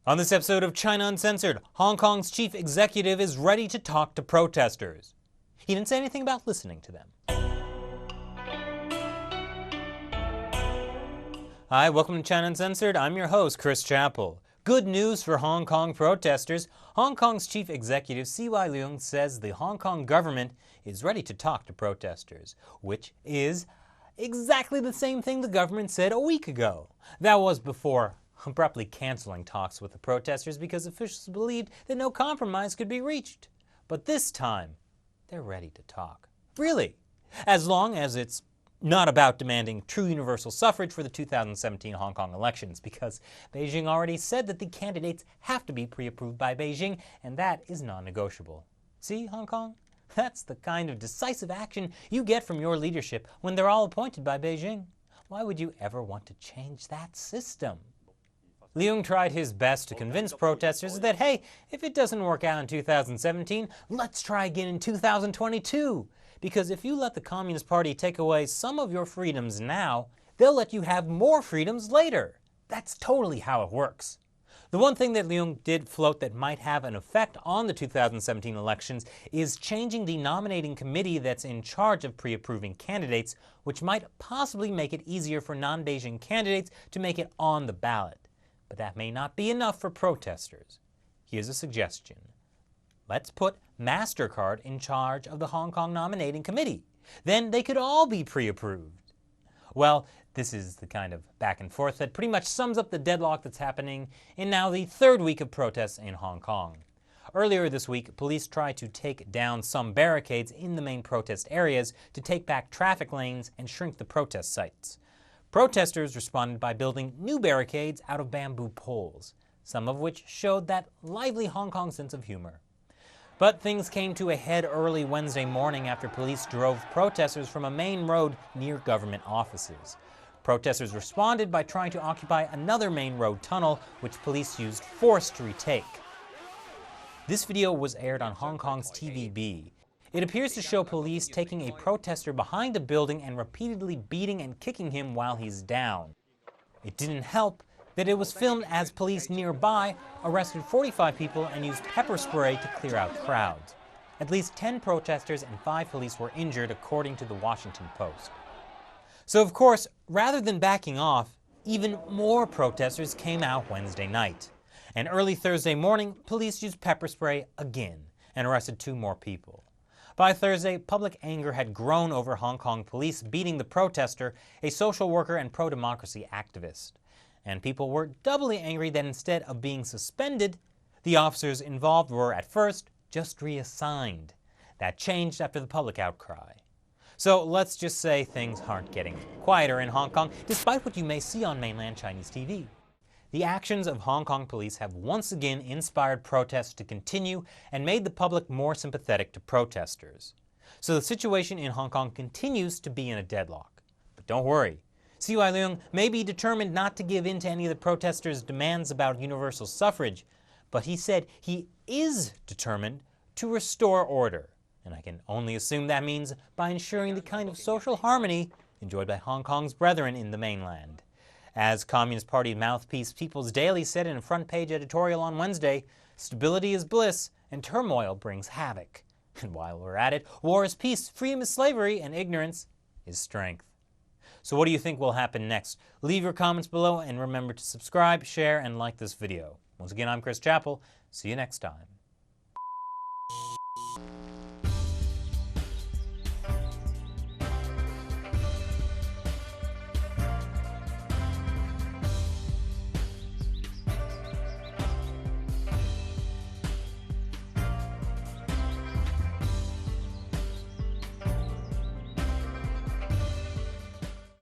On this episode of China Uncensored, Hong Kong's chief executive is ready to talk to protesters. He didn't say anything about listening to them. Hi, welcome to China Uncensored. I'm your host, Chris Chappell. Good news for Hong Kong protesters. Hong Kong's chief executive CY Leung says the Hong Kong government is ready to talk to protesters, which is exactly the same thing the government said a week ago. That was before abruptly canceling talks with the protesters because officials believed that no compromise could be reached. But this time, they're ready to talk. Really, as long as it's not about demanding true universal suffrage for the 2017 Hong Kong elections, because Beijing already said that the candidates have to be pre-approved by Beijing, and that is non-negotiable. See, Hong Kong? That's the kind of decisive action you get from your leadership when they're all appointed by Beijing. Why would you ever want to change that system? Leung tried his best to convince protesters that, hey, if it doesn't work out in 2017, let's try again in 2022. Because if you let the Communist Party take away some of your freedoms now, they'll let you have more freedoms later. That's totally how it works. The one thing that Leung did float that might have an effect on the 2017 elections is changing the nominating committee that's in charge of pre-approving candidates, which might possibly make it easier for non-Beijing candidates to make it on the ballot. But that may not be enough for protesters. Here's a suggestion. Let's put MasterCard in charge of the Hong Kong nominating committee. Then they could all be pre-approved. Well, this is the kind of back and forth that pretty much sums up the deadlock that's happening in now the third week of protests in Hong Kong. Earlier this week, police tried to take down some barricades in the main protest areas to take back traffic lanes and shrink the protest sites. Protesters responded by building new barricades out of bamboo poles, some of which showed that lively Hong Kong sense of humor. But things came to a head early Wednesday morning after police drove protesters from a main road near government offices. Protesters responded by trying to occupy another main road tunnel, which police used force to retake. This video was aired on Hong Kong's TVB. It appears to show police taking a protester behind a building and repeatedly beating and kicking him while he's down. It didn't help that it was filmed as police nearby arrested 45 people and used pepper spray to clear out crowds. At least 10 protesters and 5 police were injured, according to the Washington Post. So of course, rather than backing off, even more protesters came out Wednesday night. And early Thursday morning, police used pepper spray again and arrested 2 more people. By Thursday, public anger had grown over Hong Kong police beating the protester, a social worker and pro-democracy activist. And people were doubly angry that instead of being suspended, the officers involved were at first just reassigned. That changed after the public outcry. So let's just say things aren't getting quieter in Hong Kong, despite what you may see on mainland Chinese TV. The actions of Hong Kong police have once again inspired protests to continue and made the public more sympathetic to protesters. So the situation in Hong Kong continues to be in a deadlock. But don't worry. CY Leung may be determined not to give in to any of the protesters' demands about universal suffrage, but he said he is determined to restore order. And I can only assume that means by ensuring the kind of social harmony enjoyed by Hong Kong's brethren in the mainland. As Communist Party mouthpiece People's Daily said in a front-page editorial on Wednesday, stability is bliss and turmoil brings havoc. And while we're at it, war is peace, freedom is slavery, and ignorance is strength. So what do you think will happen next? Leave your comments below and remember to subscribe, share, and like this video. Once again, I'm Chris Chappell. See you next time.